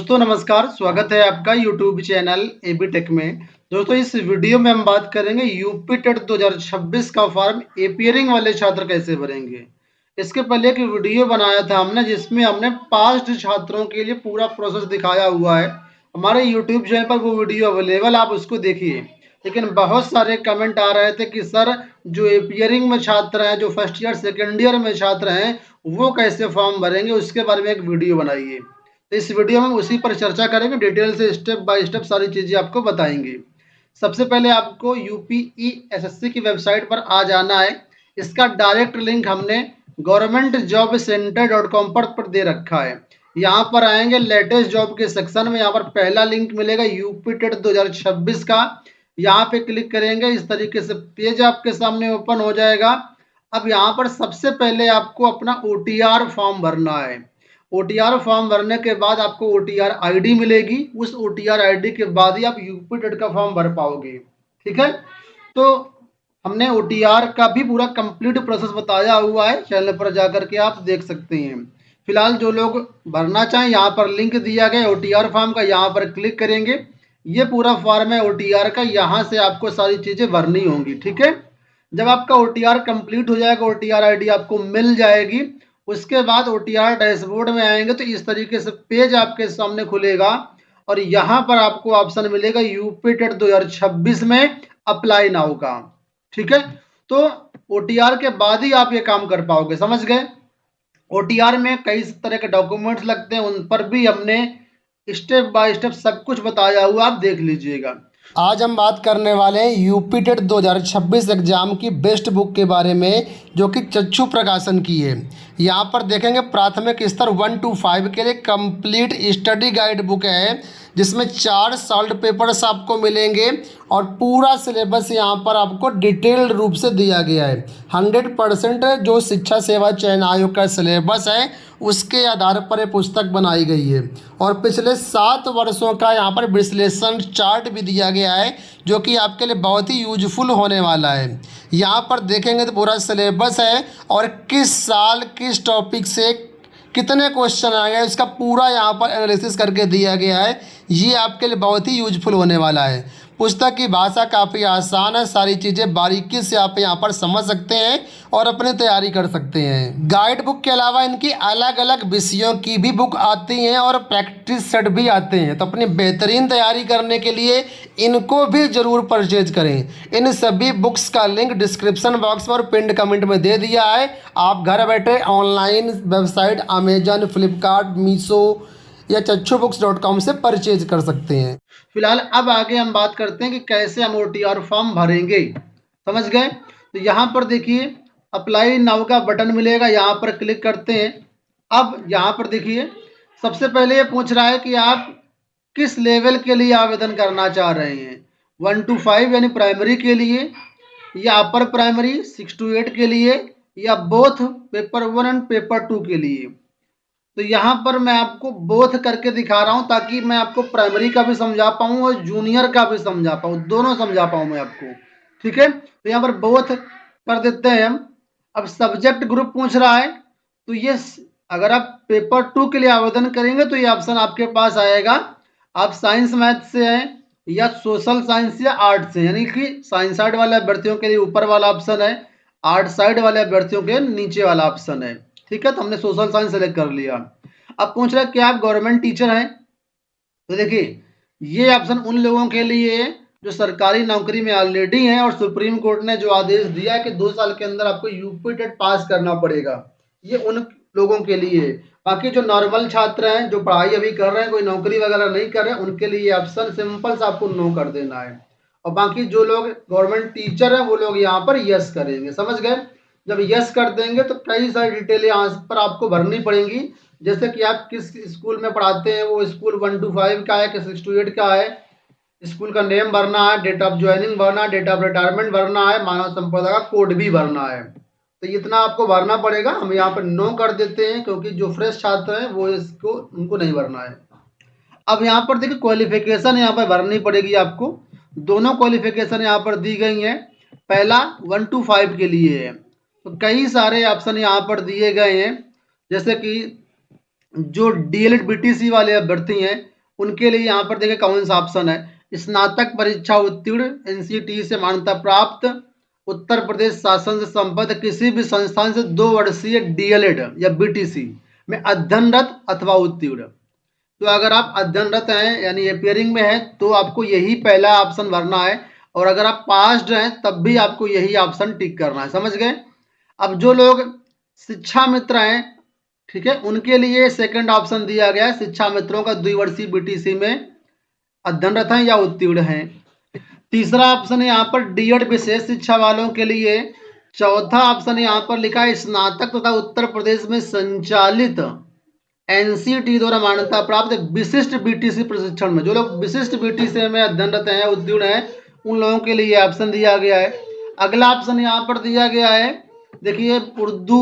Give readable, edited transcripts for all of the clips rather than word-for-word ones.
दोस्तों नमस्कार, स्वागत है आपका यूट्यूब चैनल एबी टेक में। दोस्तों इस वीडियो में हम बात करेंगे यूपी टेट 2026 का फॉर्म एपियरिंग वाले छात्र कैसे भरेंगे। इसके पहले एक वीडियो बनाया था हमने जिसमें हमने पास्ट छात्रों के लिए पूरा प्रोसेस दिखाया हुआ है। हमारे यूट्यूब चैनल पर वो वीडियो अवेलेबल, आप उसको देखिए। लेकिन बहुत सारे कमेंट आ रहे थे कि सर जो एपियरिंग में छात्र हैं, जो फर्स्ट ईयर सेकेंड ईयर में छात्र हैं, वो कैसे फॉर्म भरेंगे, उसके बारे में एक वीडियो बनाइए। तो इस वीडियो में हम उसी पर चर्चा करेंगे, डिटेल से स्टेप बाय स्टेप सारी चीज़ें आपको बताएंगे। सबसे पहले आपको यूपीईएसएससी की वेबसाइट पर आ जाना है। इसका डायरेक्ट लिंक हमने governmentjobcenter.com पर दे रखा है। यहाँ पर आएंगे लेटेस्ट जॉब के सेक्शन में, यहाँ पर पहला लिंक मिलेगा यूपी टेट 2026 का। यहाँ पे क्लिक करेंगे, इस तरीके से पेज आपके सामने ओपन हो जाएगा। अब यहाँ पर सबसे पहले आपको अपना ओटीआर फॉर्म भरना है। ओटीआर फॉर्म भरने के बाद आपको ओटीआर आईडी मिलेगी। उस ओटीआर आईडी के बाद ही आप यूपी टेट का फॉर्म भर पाओगे। ठीक है, तो हमने ओटीआर का भी पूरा कंप्लीट प्रोसेस बताया हुआ है, चैनल पर जाकर के आप देख सकते हैं। फिलहाल जो लोग भरना चाहें, यहाँ पर लिंक दिया गया ओटीआर फॉर्म का, यहाँ पर क्लिक करेंगे। ये पूरा फॉर्म है ओटीआर का, यहाँ से आपको सारी चीज़ें भरनी होंगी। ठीक है, जब आपका ओटीआर कंप्लीट हो जाएगा, ओटीआर आईडी आपको मिल जाएगी। उसके बाद ओटीआर डैशबोर्ड में आएंगे तो इस तरीके से पेज आपके सामने खुलेगा और यहाँ पर आपको ऑप्शन मिलेगा यूपी टेट 2026 में अप्लाई नाउ का। ठीक है, तो ओटीआर के बाद ही आप ये काम कर पाओगे, समझ गए। ओटीआर में कई तरह के डॉक्यूमेंट्स लगते हैं, उन पर भी हमने स्टेप बाय स्टेप सब कुछ बताया हुआ, आप देख लीजिएगा। आज हम बात करने वाले हैं यूपी टेट 2026 एग्जाम की बेस्ट बुक के बारे में, जो कि चक्षु प्रकाशन की है। यहाँ पर देखेंगे प्राथमिक स्तर 1 to 5 के लिए कंप्लीट स्टडी गाइड बुक है, जिसमें 4 सॉल्व पेपर्स आपको मिलेंगे और पूरा सिलेबस यहाँ पर आपको डिटेल्ड रूप से दिया गया है। 100% जो शिक्षा सेवा चयन आयोग का सिलेबस है उसके आधार पर ये पुस्तक बनाई गई है और पिछले 7 वर्षों का यहाँ पर विश्लेषण चार्ट भी दिया गया है, जो कि आपके लिए बहुत ही यूजफुल होने वाला है। यहाँ पर देखेंगे तो पूरा सिलेबस है और किस साल किस टॉपिक से कितने क्वेश्चन आ गए उसका पूरा यहाँ पर एनालिसिस करके दिया गया है। ये आपके लिए बहुत ही यूजफुल होने वाला है। पुस्तक की भाषा काफ़ी आसान है, सारी चीज़ें बारीकी से आप यहाँ पर समझ सकते हैं और अपनी तैयारी कर सकते हैं। गाइड बुक के अलावा इनकी अलग अलग विषयों की भी बुक आती हैं और प्रैक्टिस सेट भी आते हैं, तो अपनी बेहतरीन तैयारी करने के लिए इनको भी ज़रूर परचेज करें। इन सभी बुक्स का लिंक डिस्क्रिप्शन बॉक्स में और पिंड कमेंट में दे दिया है। आप घर बैठे online website Amazon, Flipkart, Meesho या चक्षुबुक्स.com से परचेज कर सकते हैं। फिलहाल अब आगे हम बात करते हैं कि कैसे हम ओटीआर फॉर्म भरेंगे, समझ गए। तो यहाँ पर देखिए अप्लाई नाउ का बटन मिलेगा, यहाँ पर क्लिक करते हैं। अब यहाँ पर देखिए सबसे पहले ये पूछ रहा है कि आप किस लेवल के लिए आवेदन करना चाह रहे हैं, 1 to 5 यानी प्राइमरी के लिए, या अपर प्राइमरी 6 to 8 के लिए, या बोथ पेपर 1 एंड पेपर 2 के लिए। तो यहाँ पर मैं आपको बोथ करके दिखा रहा हूँ ताकि मैं आपको प्राइमरी का भी समझा पाऊँ और जूनियर का भी समझा पाऊँ, दोनों समझा पाऊँ मैं आपको। ठीक है, तो यहाँ पर बोथ कर देते हैं हम। अब सब्जेक्ट ग्रुप पूछ रहा है, तो ये अगर आप पेपर 2 के लिए आवेदन करेंगे तो ये ऑप्शन आपके पास आएगा, आप साइंस मैथ से हैं या सोशल साइंस या आर्ट से, यानी कि साइंस साइड वाले अभ्यर्थियों के लिए ऊपर वाला ऑप्शन है, आर्ट साइड वाले अभ्यर्थियों के नीचे वाला ऑप्शन है। ठीक है, तो हमने सोशल साइंस सेलेक्ट कर लिया। अब पूछ रहा है कि आप गवर्नमेंट टीचर हैं, तो देखिए ये ऑप्शन उन लोगों के लिए है जो सरकारी नौकरी में ऑलरेडी हैं और सुप्रीम कोर्ट ने जो आदेश दिया है कि 2 साल के अंदर आपको यूपी टेट पास करना पड़ेगा, ये उन लोगों के लिए है। बाकी जो नॉर्मल छात्र हैं जो पढ़ाई अभी कर रहे हैं, कोई नौकरी वगैरह नहीं कर रहे हैं, उनके लिए ऑप्शन सिंपल से आपको नो कर देना है। और बाकी जो लोग गवर्नमेंट टीचर हैं वो लोग यहाँ पर यस करेंगे, समझ गए। जब यस कर देंगे तो कई सारी डिटेल यहाँ पर आपको भरनी पड़ेंगी, जैसे कि आप किस स्कूल में पढ़ाते हैं, वो स्कूल 1 to 5 का है कि 6 to 8 का है, स्कूल का नेम भरना है, डेट ऑफ ज्वाइनिंग भरना है, डेट ऑफ रिटायरमेंट भरना है, मानव संपदा का कोड भी भरना है। तो इतना आपको भरना पड़ेगा। हम यहाँ पर नो कर देते हैं क्योंकि जो फ्रेश छात्र हैं वो इसको उनको नहीं भरना है। अब यहाँ पर देखिए क्वालिफिकेशन यहाँ पर भरनी पड़ेगी आपको। दोनों क्वालिफिकेशन यहाँ पर दी गई हैं। पहला 1 to 5 के लिए है, तो कई सारे ऑप्शन यहाँ पर दिए गए हैं, जैसे कि जो डीएलएड बीटीसी वाले अभ्यर्थी हैं उनके लिए यहाँ पर देखिए कौन सा ऑप्शन है। स्नातक परीक्षा उत्तीर्ण, एनसीटी से मान्यता प्राप्त, उत्तर प्रदेश शासन से संबद्ध किसी भी संस्थान से 2 वर्षीय डीएलएड या बीटीसी में अध्ययनरत अथवा उत्तीर्ण। तो अगर आप अध्ययनरत हैं यानी अपियरिंग में है तो आपको यही पहला ऑप्शन भरना है, और अगर आप पास्ड हैं तब भी आपको यही ऑप्शन टिक करना है। समझ गए। अब जो लोग शिक्षा मित्र हैं, ठीक है, उनके लिए सेकंड ऑप्शन दिया गया है, शिक्षा मित्रों का द्विवर्षीय बीटीसी में अध्ययनरत हैं या उत्तीर्ण हैं। तीसरा ऑप्शन है यहाँ पर डीएड विशेष शिक्षा वालों के लिए। चौथा ऑप्शन यहाँ पर लिखा है स्नातक तथा उत्तर प्रदेश में संचालित एनसीटी द्वारा मान्यता प्राप्त विशिष्ट बीटीसी प्रशिक्षण में। जो लोग विशिष्ट बीटीसी में अध्ययनरत हैं, उत्तीर्ण हैं, उन लोगों के लिए ऑप्शन दिया गया है। अगला ऑप्शन यहाँ पर दिया गया है, देखिए उर्दू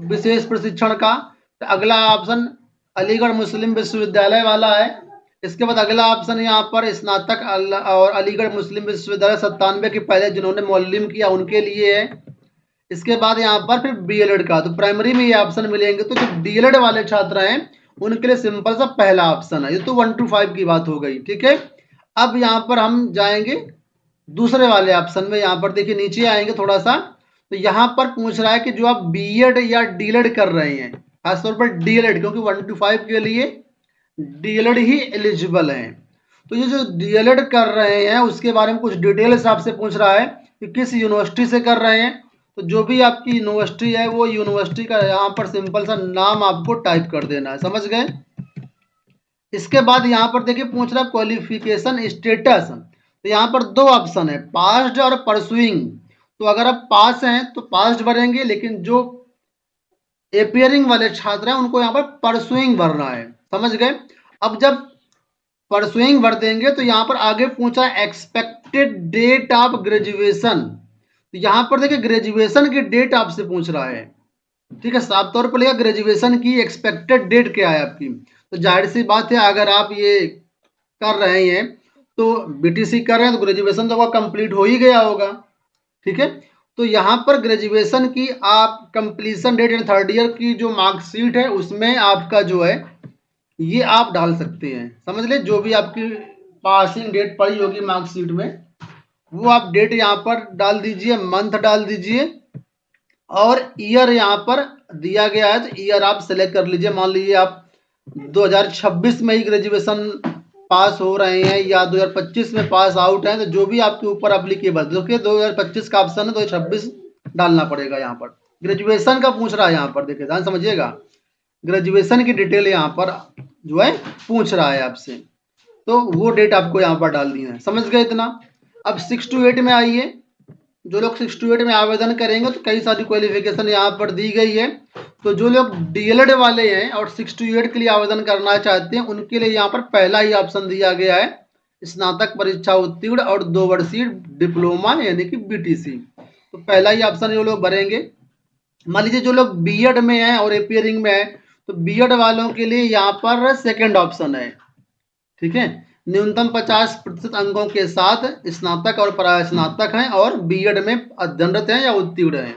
विशेष प्रशिक्षण का। तो अगला ऑप्शन अलीगढ़ मुस्लिम विश्वविद्यालय वाला है। इसके बाद अगला ऑप्शन यहाँ पर स्नातक और अलीगढ़ मुस्लिम विश्वविद्यालय 97 के पहले जिन्होंने मौलम किया उनके लिए है। इसके बाद यहाँ पर फिर डीएलएड का, तो प्राइमरी में ये ऑप्शन मिलेंगे। तो जो डीएलएड वाले छात्र हैं उनके लिए सिंपल सा पहला ऑप्शन है। ये तो 1 to 5 की बात हो गई, ठीक है। अब यहाँ पर हम जाएंगे दूसरे वाले ऑप्शन में। यहाँ पर देखिए नीचे आएंगे थोड़ा सा, तो यहाँ पर पूछ रहा है कि जो आप बीएड या डीएलएड कर रहे हैं, खासतौर पर डीएलएड, क्योंकि 1 to 5 के लिए डीएलएड ही एलिजिबल है। तो ये जो डीएलएड कर रहे हैं उसके बारे में कुछ डिटेल्स आपसे पूछ रहा है कि किस यूनिवर्सिटी से कर रहे हैं। तो जो भी आपकी यूनिवर्सिटी है वो यूनिवर्सिटी का यहाँ पर सिंपल सा नाम आपको टाइप कर देना है। समझ गए। इसके बाद यहाँ पर देखिए पूछ रहा है क्वालिफिकेशन स्टेटस। तो यहाँ पर 2 ऑप्शन है, पास्ड और परसुइंग। तो अगर आप पास हैं तो पास्ड भरेंगे, लेकिन जो एपियरिंग वाले छात्र हैं उनको यहाँ पर परसुइंग भरना है। समझ गए। अब जब परसुइंग भर देंगे तो यहाँ पर आगे पूछा एक्सपेक्टेड डेट ऑफ ग्रेजुएशन। तो यहाँ पर देखिए ग्रेजुएशन की डेट आपसे पूछ रहा है, ठीक है। साफ तौर पर लिखा ग्रेजुएशन की एक्सपेक्टेड डेट क्या है आपकी। तो जाहिर सी बात है अगर आप ये कर रहे हैं तो बीटीसी कर रहे हैं तो ग्रेजुएशन तो आपका कंप्लीट हो ही गया होगा, ठीक है। तो यहाँ पर ग्रेजुएशन की आप कंप्लीशन डेट यानी 3rd ईयर की जो मार्कशीट है उसमें आपका जो है ये आप डाल सकते हैं। समझ ले, जो भी आपकी पासिंग डेट पड़ी होगी मार्कशीट में वो आप डेट यहाँ पर डाल दीजिए, मंथ डाल दीजिए, और ईयर यहाँ पर दिया गया है तो ईयर आप सेलेक्ट कर लीजिए। मान लीजिए आप 2026 में ही ग्रेजुएशन पास हो रहे हैं या 2025 में पास आउट हैं, तो जो भी आपके ऊपर अप्लीकेबल, देखिए 2025 का ऑप्शन है, 2026 डालना पड़ेगा। यहाँ पर ग्रेजुएशन का पूछ रहा है, यहाँ पर देखिए ध्यान समझिएगा, ग्रेजुएशन की डिटेल यहाँ पर जो है पूछ रहा है आपसे, तो वो डेट आपको यहाँ पर डालनी है। समझ गए इतना। अब 6 to 8 में आइए। जो लोग 6 to 8 में आवेदन करेंगे तो कई सारी क्वालिफिकेशन यहाँ पर दी गई है। तो जो लोग डीएलएड वाले हैं और 6 to 8 के लिए आवेदन करना चाहते हैं उनके लिए यहाँ पर पहला ही ऑप्शन दिया गया है, स्नातक परीक्षा उत्तीर्ण और 2 वर्षीय डिप्लोमा यानी कि बीटीसी। तो पहला ही ऑप्शन जो लोग भरेंगे। मान लीजिए जो लोग बीएड में हैं और एपियरिंग में है तो बीएड वालों के लिए यहाँ पर सेकेंड ऑप्शन है, ठीक है। न्यूनतम 50% अंकों के साथ स्नातक और परास्नातक हैं और बीएड में अध्ययनरत हैं या उत्तीर्ण हैं।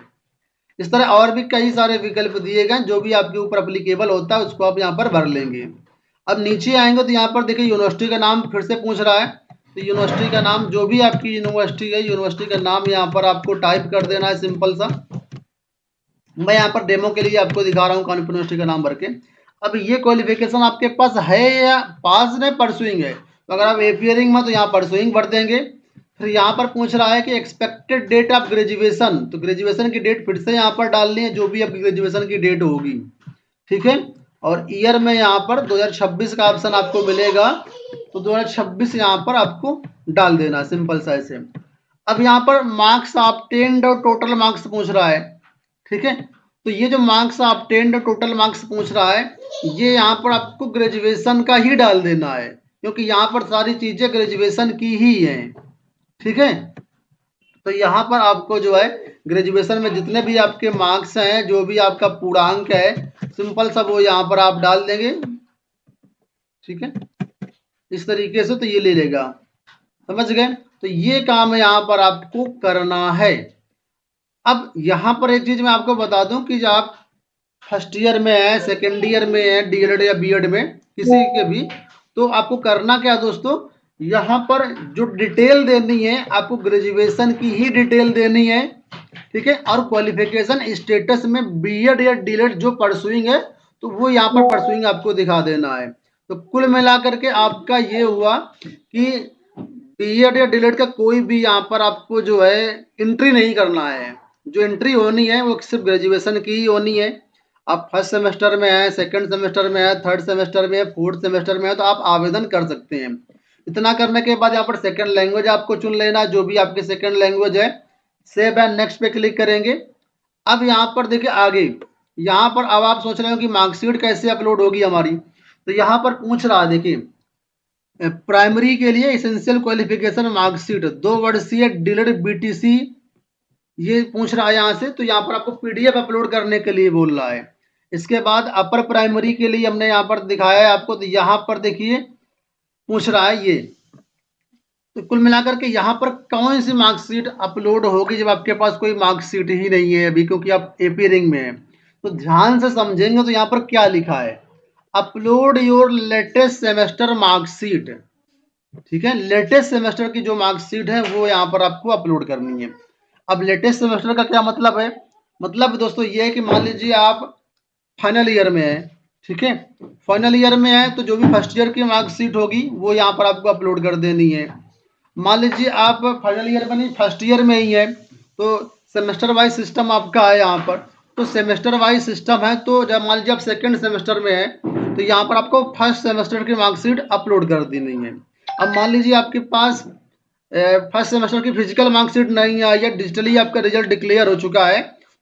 इस तरह और भी कई सारे विकल्प दिए गए, जो भी आपके ऊपर एप्लीकेबल होता है उसको आप यहाँ पर भर लेंगे। अब नीचे आएंगे तो यहाँ पर देखिए यूनिवर्सिटी का नाम फिर से पूछ रहा है। तो यूनिवर्सिटी का नाम, जो भी आपकी यूनिवर्सिटी है, यूनिवर्सिटी का नाम यहाँ पर आपको टाइप कर देना है सिंपल सा। मैं यहाँ पर डेमो के लिए आपको दिखा रहा हूँ कानपुर यूनिवर्सिटी का नाम भर के। अब ये क्वालिफिकेशन आपके पास है या पास है, परसुइंग है। तो अगर आप एपियरिंग में तो यहाँ परसुइंग भर देंगे। फिर यहाँ पर पूछ रहा है कि एक्सपेक्टेड डेट ऑफ ग्रेजुएशन, तो ग्रेजुएशन की डेट फिर से यहाँ पर डालनी है, जो भी आपकी ग्रेजुएशन की डेट होगी, ठीक है। और ईयर में यहाँ पर 2026 का ऑप्शन आपको मिलेगा, तो 2026 यहाँ पर आपको डाल देना, सिंपल सा ऐसे। अब यहाँ पर मार्क्स ऑब्टेन्ड और टोटल मार्क्स पूछ रहा है, ठीक है। तो ये जो मार्क्स ऑब्टेन्ड और टोटल मार्क्स पूछ रहा है ये यहाँ पर आपको ग्रेजुएशन का ही डाल देना है, क्योंकि यहाँ पर सारी चीजें ग्रेजुएशन की ही हैं, ठीक है। तो यहाँ पर आपको जो है ग्रेजुएशन में जितने भी आपके मार्क्स हैं, जो भी आपका पूर्णांक है, सिंपल सा वो यहाँ पर आप डाल देंगे, ठीक है, इस तरीके से। तो ये ले लेगा, समझ गए। तो ये काम यहाँ पर आपको करना है। अब यहाँ पर एक चीज मैं आपको बता दूं कि जब आप फर्स्ट ईयर में है, सेकेंड ईयर में है, डीएलएड या बीएड में किसी के भी, तो आपको करना क्या है दोस्तों, यहाँ पर जो डिटेल देनी है आपको ग्रेजुएशन की ही डिटेल देनी है, ठीक है। और क्वालिफिकेशन स्टेटस में बीएड या डीएड जो परसुइंग है तो वो यहाँ पर परसुइंग आपको दिखा देना है। तो कुल मिलाकर के आपका ये हुआ कि बीएड या डीएड का कोई भी यहाँ पर आपको जो है एंट्री नहीं करना है। जो एंट्री होनी है वो सिर्फ ग्रेजुएशन की ही होनी है। आप फर्स्ट सेमेस्टर में है, सेकंड सेमेस्टर में है, थर्ड सेमेस्टर में है, फोर्थ सेमेस्टर में है, तो आप आवेदन कर सकते हैं। इतना करने के बाद यहाँ पर सेकंड लैंग्वेज आपको चुन लेना, जो भी आपकी सेकंड लैंग्वेज है। सेव एंड नेक्स्ट पे क्लिक करेंगे। अब यहाँ पर देखिए आगे, यहाँ पर अब आप सोच रहे हो कि मार्कशीट कैसे अपलोड होगी हमारी, तो यहाँ पर पूछ रहा है देखिए, प्राइमरी के लिए एसेंशियल क्वालिफिकेशन मार्कशीट 2 वर्षीय डीएलएड बीटीसी ये पूछ रहा है यहाँ से। तो यहाँ पर आपको पीडीएफ अपलोड करने के लिए बोल रहा है। इसके बाद अपर प्राइमरी के लिए हमने यहाँ पर दिखाया है आपको, तो यहाँ पर देखिए पूछ रहा है ये। तो कुल मिलाकर के यहाँ पर कौन सी मार्कशीट अपलोड होगी जब आपके पास कोई मार्कशीट ही नहीं है अभी, क्योंकि आप एपी रिंग में है। तो ध्यान से समझेंगे तो यहाँ पर क्या लिखा है, upload your latest semester marksheet, ठीक है। लेटेस्ट सेमेस्टर की जो मार्कशीट है वो यहाँ पर आपको अपलोड करनी है। अब लेटेस्ट सेमेस्टर का क्या मतलब है, मतलब दोस्तों ये है कि मान लीजिए आप फाइनल ईयर में है, ठीक है। फाइनल ईयर में है तो जो भी फर्स्ट ईयर की मार्कशीट होगी वो यहाँ पर आपको अपलोड कर देनी है। मान लीजिए आप फाइनल ईयर में नहीं, फर्स्ट ईयर में ही है, तो सेमेस्टर वाइज सिस्टम आपका है यहाँ पर। तो सेमेस्टर वाइज सिस्टम है, तो जब मान लीजिए आप सेकेंड सेमेस्टर में है तो यहाँ पर आपको फर्स्ट सेमेस्टर की मार्कशीट अपलोड कर देनी है। अब मान लीजिए आपके पास फर्स्ट सेमेस्टर की फिजिकल मार्कशीट नहीं आई या डिजिटली आपका रिजल्ट डिक्लेयर हो चुका है,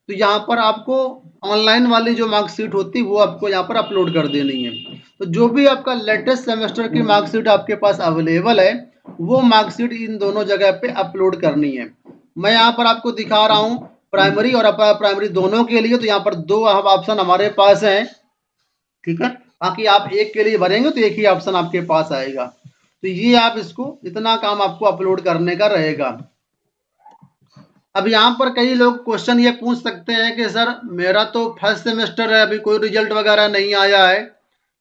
तो यहाँ पर आपको ऑनलाइन वाली जो मार्कशीट होती है वो आपको यहाँ पर अपलोड कर देनी है। तो जो भी आपका लेटेस्ट सेमेस्टर की मार्कशीट आपके पास अवेलेबल है वो मार्कशीट इन दोनों जगह पे अपलोड करनी है। मैं यहाँ पर आपको दिखा रहा हूँ प्राइमरी और अपर प्राइमरी दोनों के लिए, तो यहाँ पर 2 ऑप्शन हमारे पास हैं, ठीक है। बाकी आप एक के लिए भरेंगे तो एक ही ऑप्शन आपके पास आएगा। तो ये आप इसको इतना काम आपको अपलोड करने का रहेगा। अब यहाँ पर कई लोग क्वेश्चन ये पूछ सकते हैं कि सर मेरा तो फर्स्ट सेमेस्टर है, अभी कोई रिजल्ट वगैरह नहीं आया है,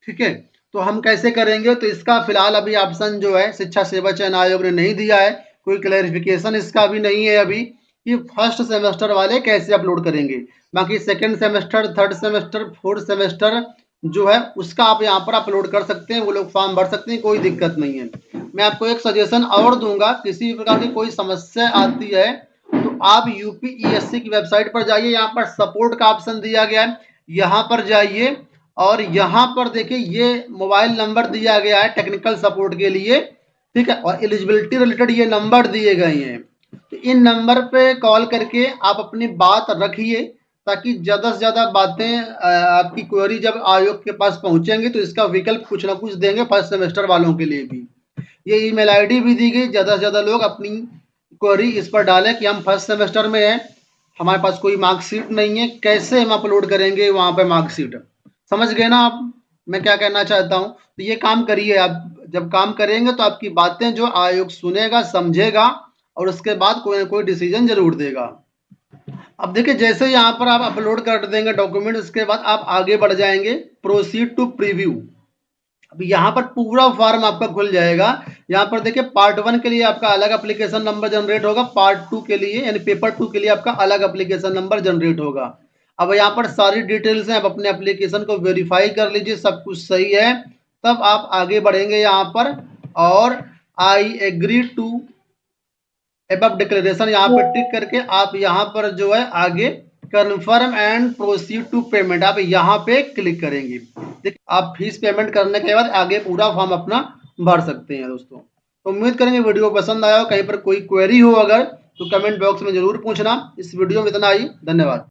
ठीक है, तो हम कैसे करेंगे। तो इसका फिलहाल अभी ऑप्शन जो है शिक्षा सेवा चयन आयोग ने नहीं दिया है, कोई क्लैरिफिकेशन इसका भी नहीं है अभी कि फर्स्ट सेमेस्टर वाले कैसे अपलोड करेंगे। बाकी second semester, third semester, fourth semester जो है उसका आप यहाँ पर अपलोड कर सकते हैं, वो लोग फॉर्म भर सकते हैं, कोई दिक्कत नहीं है। मैं आपको एक सजेशन और दूंगा, किसी प्रकार की कोई समस्या आती है तो आप यूपीईएससी की वेबसाइट पर जाइए, यहाँ पर सपोर्ट का ऑप्शन दिया गया है, यहाँ पर जाइए और यहाँ पर देखिए ये मोबाइल नंबर दिया गया है टेक्निकल सपोर्ट के लिए, ठीक है, और एलिजिबिलिटी रिलेटेड ये नंबर दिए गए हैं। तो इन नंबर पे कॉल करके आप अपनी बात रखिए, ताकि ज़्यादा से ज़्यादा बातें आपकी क्वेरी जब आयोग के पास पहुँचेंगे तो इसका विकल्प कुछ ना कुछ देंगे फर्स्ट सेमेस्टर वालों के लिए भी। ये ईमेल आईडी भी दी गई, ज़्यादा से ज़्यादा लोग अपनी क्वेरी इस पर डालें कि हम फर्स्ट सेमेस्टर में हैं, हमारे पास कोई मार्कशीट नहीं है, कैसे हम अपलोड करेंगे वहाँ पे मार्कशीट। समझ गए ना आप मैं क्या कहना चाहता हूँ। तो ये काम करिए, आप जब काम करेंगे तो आपकी बातें जो आयोग सुनेगा, समझेगा और उसके बाद कोई ना कोई डिसीजन जरूर देगा। अब देखिए जैसे यहाँ पर आप अपलोड कर देंगे डॉक्यूमेंट, उसके बाद आप आगे बढ़ जाएंगे प्रोसीड टू प्रीव्यू। अब यहाँ पर पूरा फॉर्म आपका खुल जाएगा। यहाँ पर देखिए पार्ट 1 के लिए आपका अलग एप्लीकेशन नंबर जनरेट होगा, पार्ट 2 के लिए यानी पेपर 2 के लिए आपका अलग एप्लीकेशन नंबर जनरेट होगा। अब यहाँ पर सारी डिटेल्स हैं, आप अपने एप्लीकेशन को वेरीफाई कर लीजिए, सब कुछ सही है, तब आप आगे बढ़ेंगे यहाँ पर और I agree to above declaration यहाँ पर टिक करके आप यहाँ पर जो है आगे confirm and proceed to payment आप यहाँ पे क्लिक करेंगे। देखिए आप फीस पेमेंट करने के बाद आगे पूरा फॉर्म अपना भर सकते हैं दोस्तों। तो उम्मीद करेंगे वीडियो पसंद आया हो, कहीं पर कोई क्वेरी हो अगर तो कमेंट बॉक्स में जरूर पूछना। इस वीडियो में इतना ही, धन्यवाद।